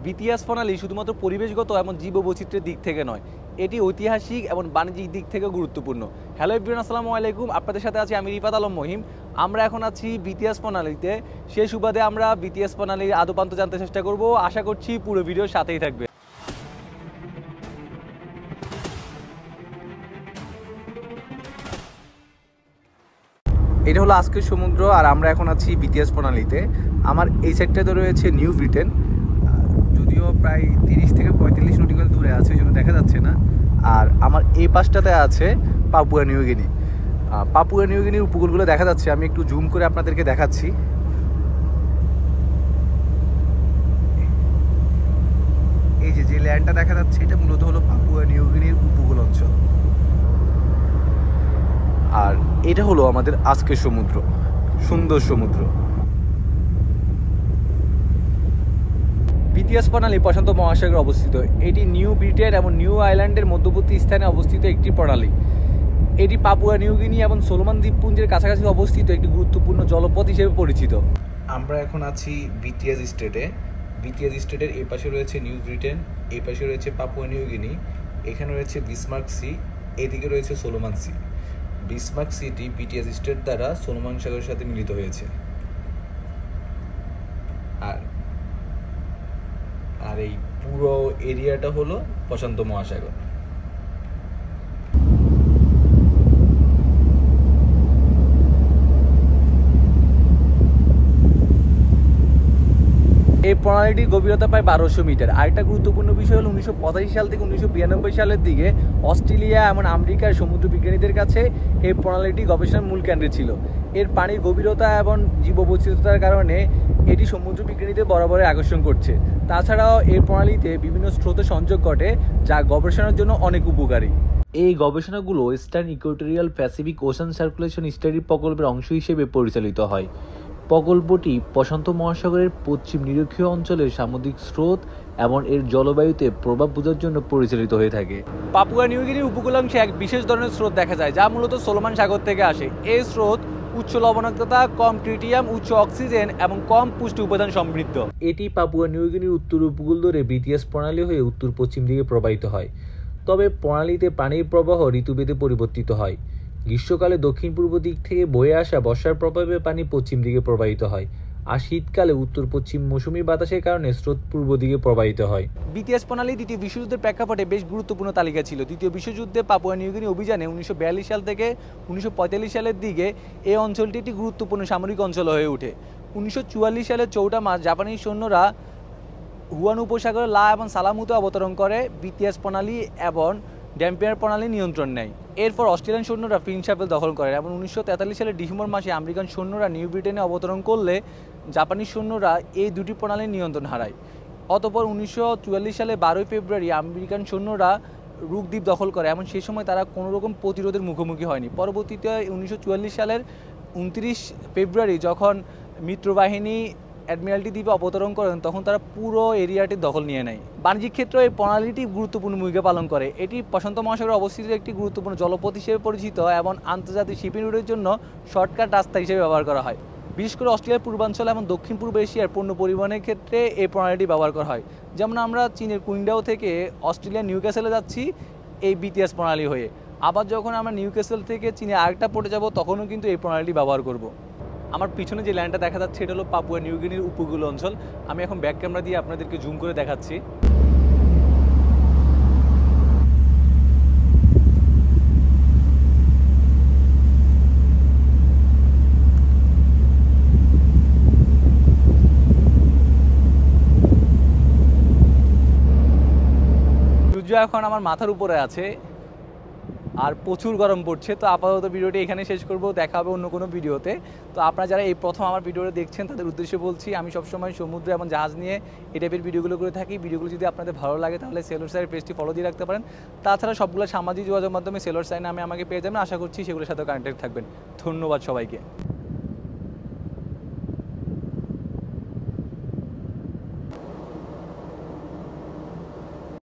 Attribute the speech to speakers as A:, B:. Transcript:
A: BTS প্রণালী শুধুমাত্র পরিবেশগত এবং জীববৈচিত্র্যের দিক থেকে নয়, এটি ঐতিহাসিক এবং বাণিজ্যিক দিক থেকেও গুরুত্বপূর্ণ। হ্যালো এভরিওয়ান, আসসালামু আলাইকুম। আপনাদের সাথে আছি আমি রিফাত আলম মহিম। আমরা এখন আছি বিটিএস প্রণালীতে। সেই সুবাদে আমরা বিটিএস প্রণালীর আদপান্ত জানতে চেষ্টা করব। আশা করছি পুরো ভিডিওর সাথেই থাকবে। এটা হলো আজকের সমুদ্র, আর আমরা এখন আছি বিটিএস প্রণালীতে। আমার এই সাইডটাতে রয়েছে নিউ ব্রিটেন, যদিও প্রায় 30 থেকে 35 নটিক্যাল দূরে আছে, এই জন্য দেখা যাচ্ছে না। আর আমার এই পাশটাতে আছে পাপুয়া নিউগিনি। পাপুয়া নিউগিনির উপকূলগুলো দেখা যাচ্ছে, আমি একটু জুম করে আপনাদেরকে দেখাচ্ছি। এই যে ল্যান্ডটা দেখা যাচ্ছে, এটা মূলত হলো পাপুয়া নিউগিনির উপকূল অঞ্চল। আর এটা হলো আমাদের আজকের সমুদ্র, সুন্দর সমুদ্র। বিটিএস প্রণালী প্রশান্ত মহাসাগরে অবস্থিত। এটি নিউ ব্রিটেন এবং নিউ আইল্যান্ডের মধ্যবর্তী স্থানে অবস্থিত একটি প্রণালী। এটি পাপুয়া নিউগিনি এবং সোলোমন দ্বীপপুঞ্জের কাছাকাছি অবস্থিত একটি গুরুত্বপূর্ণ জলপথ হিসেবে পরিচিত। আমরা এখন আছি বিটিএস স্টেটে। বিটিএস স্টেটের এই পাশে রয়েছে নিউ ব্রিটেন, এই পাশে রয়েছে পাপুয়া নিউগিনি, এখানে রয়েছে বিসমার্ক সি, এদিকে রয়েছে সোলোমন সি। বিসমার্ক সিটি বিটিএস স্টেট দ্বারা সোলোমন সাগরের সাথে মিলিত হয়েছে। আর এই পুরো এরিয়াটা হলো প্রশান্ত মহাসাগর। এই প্রণালীটির গভীরতা প্রায় 1200 মিটার। আরেকটা গুরুত্বপূর্ণ বিষয় হলো 1985 সাল থেকে 1992 সালের দিকে অস্ট্রেলিয়া এবং আমেরিকার সমুদ্র বিজ্ঞানীদের কাছে এই প্রণালীটি গবেষণার মূল কেন্দ্রে ছিল। এর পানির গভীরতা এবং জীববৈচিত্র্যতার কারণে এটি সমুদ্র বিজ্ঞানীদের বরাবরই আকর্ষণ করছে। তাছাড়াও এই প্রণালীতে বিভিন্ন স্রোতের সংযোগ ঘটে, যা গবেষণার জন্য অনেক উপকারী। এই গবেষণাগুলো eastern equatorial Pacific ocean circulation study প্রকল্পের অংশ হিসেবে পরিচালিত হয়। প্রকল্পটি প্রশান্ত মহাসাগরের পশ্চিম নিরক্ষীয় অঞ্চলের সামুদ্রিক স্রোত এবং এর জলবায়ুতে প্রভাব বোঝার জন্য পরিচালিত হয়ে থাকে। পাপুয়া নিউগিনির উপকূলাংশে এক বিশেষ ধরনের স্রোত দেখা যায়, যা মূলত সোলোমন সাগর থেকে আসে। এই স্রোত উচ্চ লবণাক্ততা, কম ট্রিটিয়াম, উচ্চ অক্সিজেন এবং কম পুষ্টি উপাদান সমৃদ্ধ। এটি পাপুয়া নিউগিনির উত্তর উপকূল ধরে বিটিএস প্রণালী হয়ে উত্তর পশ্চিম দিকে প্রবাহিত হয়। তবে প্রণালীতে পানির প্রবাহ ঋতুভেদে পরিবর্তিত হয়। গ্রীষ্মকালে দক্ষিণ পূর্ব দিক থেকে বয়ে আসা বর্ষার প্রভাবে পানি পশ্চিম দিকে প্রবাহিত হয়, আর শীতকালে উত্তর পশ্চিম মৌসুমী বাতাসের কারণে স্রোত পূর্ব দিকে প্রবাহিত হয়। বিটিএস প্রণালী দ্বিতীয় বিশ্বযুদ্ধের প্রেক্ষাপটে বেশ গুরুত্বপূর্ণ তালিকা ছিল। দ্বিতীয় বিশ্বযুদ্ধে পাপুয়া নিউগিনি অভিযানে 1942 সাল থেকে 1945 সালের দিকে এই অঞ্চলটি একটি গুরুত্বপূর্ণ সামরিক অঞ্চল হয়ে ওঠে। 1944 সালের 4 মার্চ জাপানি সৈন্যরা হুয়ান উপসাগরে লা এবং সালামুতে অবতরণ করে বিটিএস প্রণালী এবং ড্যাম্পিয়ার প্রণালী নিয়ন্ত্রণ নেয়। এরপর অস্ট্রেলিয়ান সৈন্যরা প্রিন্স চ্যাপেল দখল করে এবং 1943 সালের ডিসেম্বর মাসে আমেরিকান সৈন্যরা নিউ ব্রিটেনে অবতরণ করলে জাপানি সৈন্যরা এই দুটি প্রণালীর নিয়ন্ত্রণ হারায়। অতঃপর 1944 সালে 12 ফেব্রুয়ারি আমেরিকান সৈন্যরা রুক দ্বীপ দখল করে এবং সেই সময় তারা কোনো রকম প্রতিরোধের মুখোমুখি হয়নি। পরবর্তীতে 1944 সালের 29 ফেব্রুয়ারি যখন মিত্রবাহিনী অ্যাডমিরাল্টি দ্বীপে অবতরণ করেন, তখন তারা পুরো এরিয়াটির দখল নিয়ে নেয়। বাণিজ্যিক ক্ষেত্রে এই প্রণালীটি গুরুত্বপূর্ণ ভূমিকা পালন করে। এটি প্রশান্ত মহাসাগরে অবস্থিত একটি গুরুত্বপূর্ণ জলপথ হিসেবে পরিচিত এবং আন্তর্জাতিক শিপিং রুটের জন্য শর্টকাট রাস্তা হিসেবে ব্যবহার করা হয়। বিশেষ করে অস্ট্রেলিয়ার পূর্বাঞ্চল এবং দক্ষিণ পূর্ব এশিয়ার পণ্য পরিবহনের ক্ষেত্রে এই প্রণালীটি ব্যবহার করা হয়। যেমন আমরা চীনের কুইংডাও থেকে অস্ট্রেলিয়ার নিউক্যাসেলে যাচ্ছি এই বিটিএস প্রণালী হয়ে। আবার যখন আমরা নিউক্যাসেল থেকে চীনে আরেকটা পড়ে যাব, তখনও কিন্তু এই প্রণালীটি ব্যবহার করব। আমার পিছনে যে ল্যান্ডটা দেখা যাচ্ছে, এটা হলো পাপুয়া নিউগিনির উপকূল অঞ্চল। আমি এখন ব্যাক ক্যামেরা দিয়ে আপনাদেরকে জুম করে দেখাচ্ছি। সূর্য এখন আমার মাথার উপরে আছে আর প্রচুর গরম পড়ছে। তো আপাতত ভিডিওটি এখানে শেষ করব, দেখা হবে অন্য কোনো ভিডিওতে। তো আপনারা যারা এই প্রথম আমার ভিডিওটা দেখছেন, তাদের উদ্দেশ্যে বলছি, আমি সবসময় সমুদ্র এবং জাহাজ নিয়ে এই টাইপের ভিডিওগুলো করে থাকি। ভিডিওগুলো যদি আপনাদের ভালো লাগে তাহলে সেলর স্যারের পেজটি ফলো দিয়ে রাখতে পারেন। তাছাড়া সবগুলো সামাজিক যোগাযোগের মাধ্যমে সেলর স্যার নামে আমাকে পেয়ে যাবেন। আশা করছি সেগুলোর সাথে কানেক্টেড থাকবেন। ধন্যবাদ সবাইকে।